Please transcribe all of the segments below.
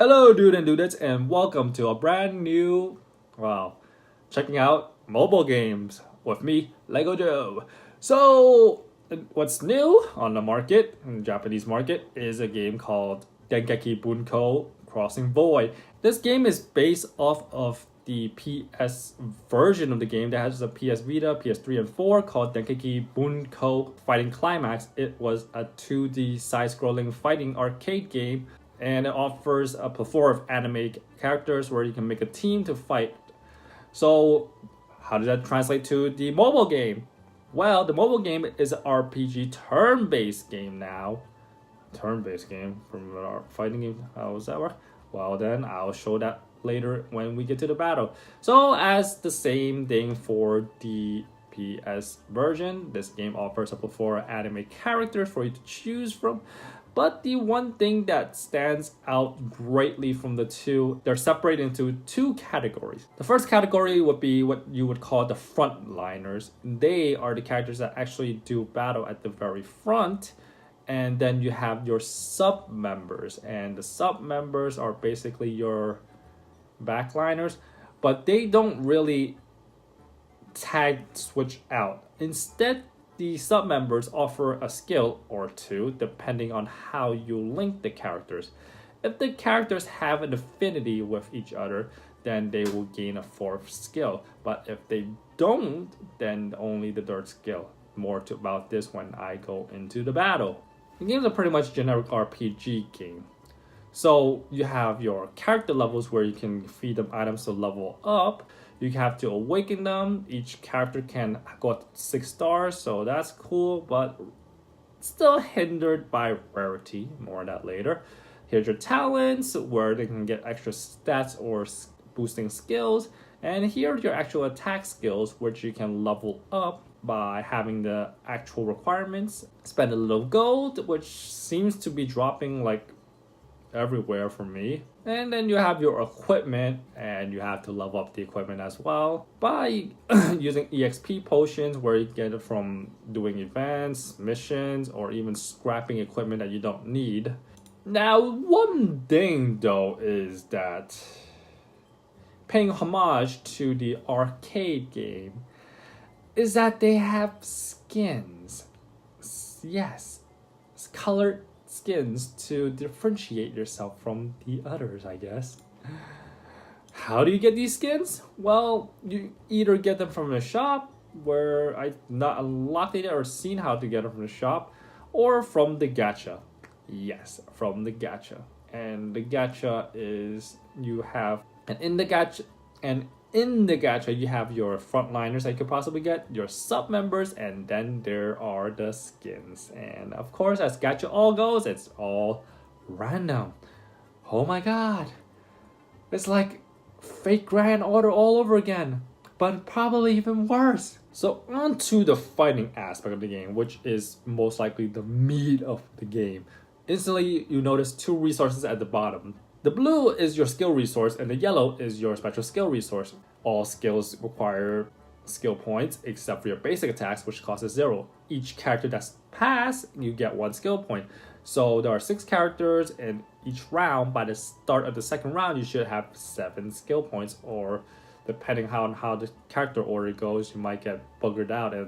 Hello dude and dudettes and welcome to a brand new, checking out mobile games with me, Lego Joe. So, what's new on the market, in the Japanese market, is a game called Dengeki Bunko Crossing Void. This game is based off of the PS version of the game that has a PS Vita, PS3, and 4 called Dengeki Bunko Fighting Climax. It was a 2D side-scrolling fighting arcade game, and it offers a plethora of anime characters where you can make a team to fight. So, how does that translate to the mobile game? Well, the mobile game is an RPG turn-based game now. Turn-based game from our fighting game. How does that work? Well, then I'll show that later when we get to the battle. So, as the same thing for the PS version, this game offers a plethora of anime characters for you to choose from. But the one thing that stands out greatly from the two, they're separated into two categories. The first category would be what you would call the frontliners. They are the characters that actually do battle at the very front. And then you have your sub-members. And the sub-members are basically your backliners. But they don't really tag switch out. Instead, the sub-members offer a skill or two depending on how you link the characters. If the characters have an affinity with each other, then they will gain a fourth skill. But if they don't, then only the third skill. More about this when I go into the battle. The game's a pretty much generic RPG game. So you have your character levels where you can feed them items to level up. You have to awaken them. Each character can go up to 6 stars, so that's cool, but still hindered by rarity. More on that later. Here's your talents, where they can get extra stats or boosting skills. And here are your actual attack skills, which you can level up by having the actual requirements. Spend a little gold, which seems to be dropping like everywhere for me. And then you have your equipment, and you have to level up the equipment as well by using EXP potions, where you get it from doing events, missions, or even scrapping equipment that you don't need. Now, one thing though is that paying homage to the arcade game is that they have skins. Yes, it's colored skins to differentiate yourself from the others, I guess. How do you get these skins? Well, you either get them from the shop, where I've not unlocked it or seen how to get them from the shop, or from the gacha. Yes, from the gacha. And the gacha is you have, in the gacha you have your frontliners that you could possibly get, your sub-members, and then there are the skins. And of course, as gacha all goes, it's all random. Oh my god. It's like fake Grand Order all over again, but probably even worse. So on to the fighting aspect of the game, which is most likely the meat of the game. Instantly, you notice two resources at the bottom. The blue is your skill resource, and the yellow is your special skill resource. All skills require skill points except for your basic attacks, which costs 0. Each character that's passed, you get 1 skill point. So there are 6 characters in each round. By the start of the second round, you should have 7 skill points, or depending on how the character order goes, you might get buggered out and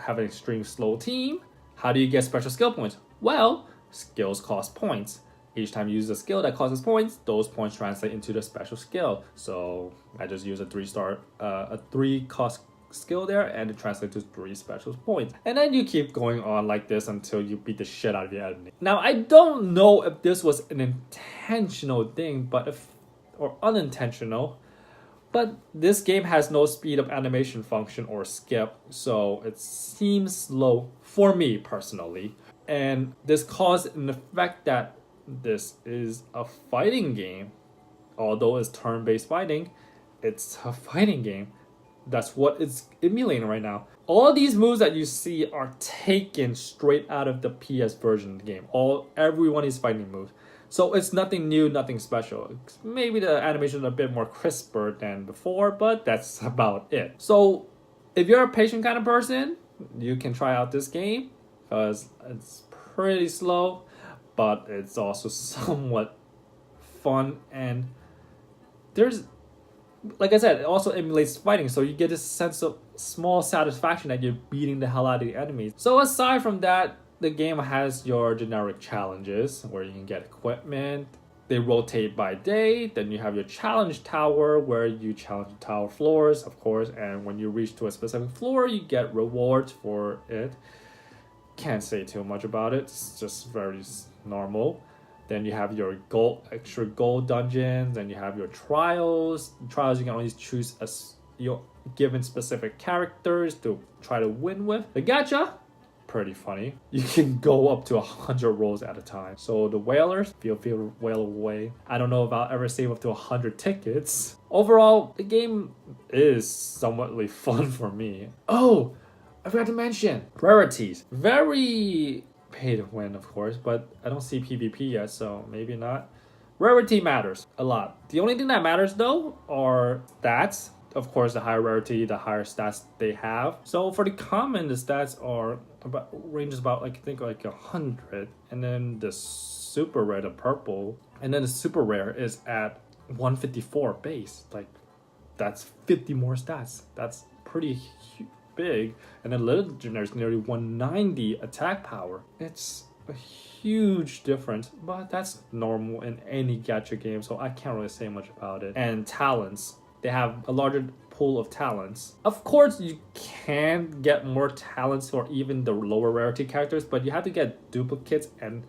have an extreme slow team. How do you get special skill points? Well, skills cost points. Each time you use a skill that causes points, those points translate into the special skill. So I just use a 3 cost skill there, and it translates to 3 special points. And then you keep going on like this until you beat the shit out of your enemy. Now, I don't know if this was an intentional thing, or unintentional, but this game has no speed of animation function or skip, so it seems slow for me personally. And this caused an effect that this is a fighting game. Although it's turn-based fighting, it's a fighting game. That's what it's emulating right now. All these moves that you see are taken straight out of the PS version of the game. Everyone is fighting moves. So it's nothing new, nothing special. Maybe the animation is a bit more crisper than before, but that's about it. So if you're a patient kind of person, you can try out this game, because it's pretty slow, but it's also somewhat fun, and there's, like I said, it also emulates fighting, so you get this sense of small satisfaction that you're beating the hell out of the enemies. So aside from that, the game has your generic challenges where you can get equipment. They rotate by day. Then you have your challenge tower where you challenge the tower floors, of course, and when you reach to a specific floor, you get rewards for it. Can't say too much about it. It's just very normal. Then you have your extra gold dungeons, and you have your trials. Trials you can only choose your given specific characters to try to win with. The gacha, pretty funny. You can go up to 100 rolls at a time. So the whalers, feel whale away. I don't know if I'll ever save up to 100 tickets. Overall, the game is somewhatly fun for me. Oh, I forgot to mention rarities. Very pay to win, of course, but I don't see PvP yet, so maybe not. Rarity matters a lot. The only thing that matters though are stats. Of course, the higher rarity, the higher stats they have. So for the common, the stats are about ranges about like I think like 100, and then the super rare, the purple, and then the super rare is at 154 base. Like that's 50 more stats. That's pretty big. And then legendary is nearly 190 attack power. It's a huge difference, but that's normal in any gacha game, so I can't really say much about it. And talents, they have a larger pool of talents. Of course, you can get more talents for even the lower rarity characters, but you have to get duplicates and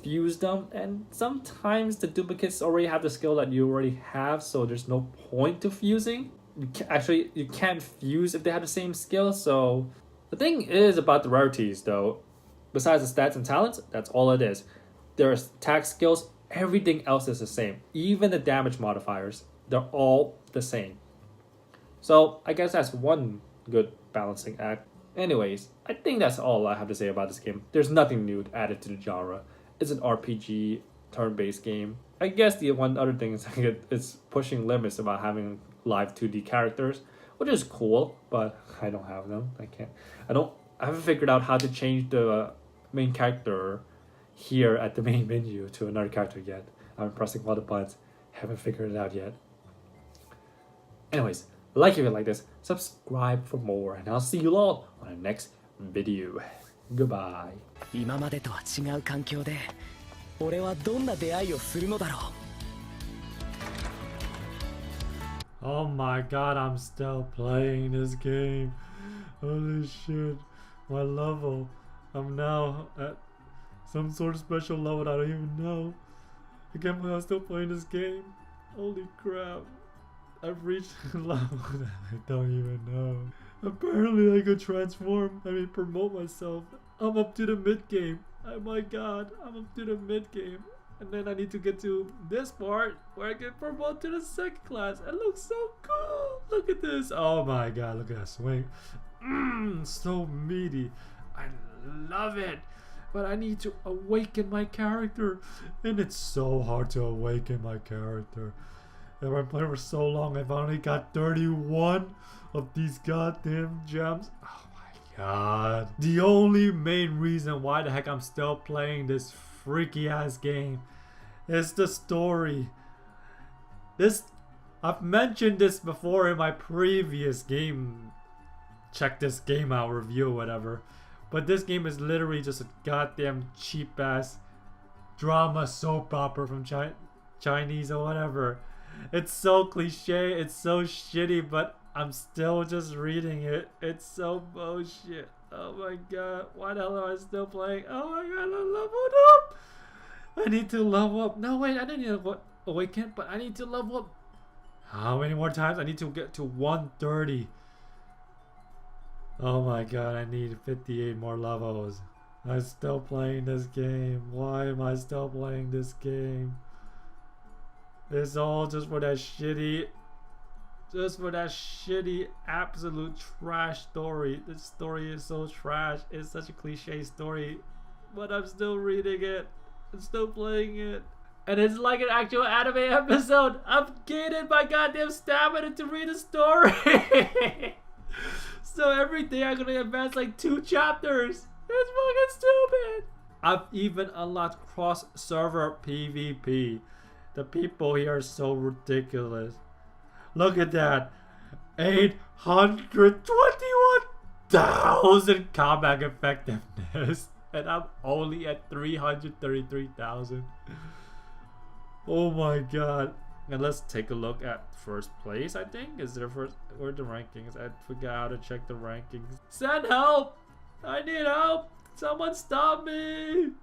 fuse them, and sometimes the duplicates already have the skill that you already have, so there's no point to fusing. You can't fuse if they have the same skill. So the thing is about the rarities though, besides the stats and talents, that's all it is. There's attack skills, everything else is the same. Even the damage modifiers, they're all the same. So I guess that's one good balancing act. Anyways, I think that's all I have to say about this game. There's nothing new added to the genre. It's an RPG turn-based game. I guess the one other thing is it's pushing limits about having live 2D characters, which is cool, but I don't have them. I haven't figured out how to change the main character here at the main menu to another character yet. I'm pressing all the buttons, haven't figured it out yet. Anyways, like if you like this, subscribe for more, and I'll see you all on the next video. Goodbye. 今までとは違う環境で俺はどんな出会いをするのだろう Oh my god, I'm still playing this game. Holy shit. My level. I'm now at some sort of special level that I don't even know. I can't believe I'm still playing this game. Holy crap. I've reached a level that I don't even know. Apparently I could promote myself. I'm up to the mid game. Oh my god, I'm up to the mid game. And then I need to get to this part where I get promoted to the second class. It looks so cool. Look at this. Oh my god, look at that swing. So meaty. I love it. But I need to awaken my character. And it's so hard to awaken my character. I've been playing for so long, I've only got 31 of these goddamn gems. Oh my god. The only main reason why the heck I'm still playing this freaky ass game is the story. I've mentioned this before in my previous game. Check this game out review or whatever. But this game is literally just a goddamn cheap ass drama soap opera from Chinese or whatever. It's so cliche, it's so shitty, but I'm still just reading it. It's so bullshit. Oh my god, why the hell am I still playing? Oh my god, I leveled up! I need to level up. No wait, I didn't need to awaken, but I need to level up. How many more times? I need to get to 130. Oh my god, I need 58 more levels. I'm still playing this game. Why am I still playing this game? It's all just for that shitty absolute trash story. This story is so trash. It's such a cliche story, but I'm still reading it. I'm still playing it. And it's like an actual anime episode. I'm gaining my goddamn stamina to read the story. So every day I'm gonna advance like 2 chapters. It's fucking stupid. I've even unlocked cross-server PvP. The people here are so ridiculous. Look at that. 821,000 combat effectiveness. And I'm only at 333,000. Oh my god. And let's take a look at first place, I think. Is there first? Where are the rankings? I forgot how to check the rankings. Send help! I need help! Someone stop me!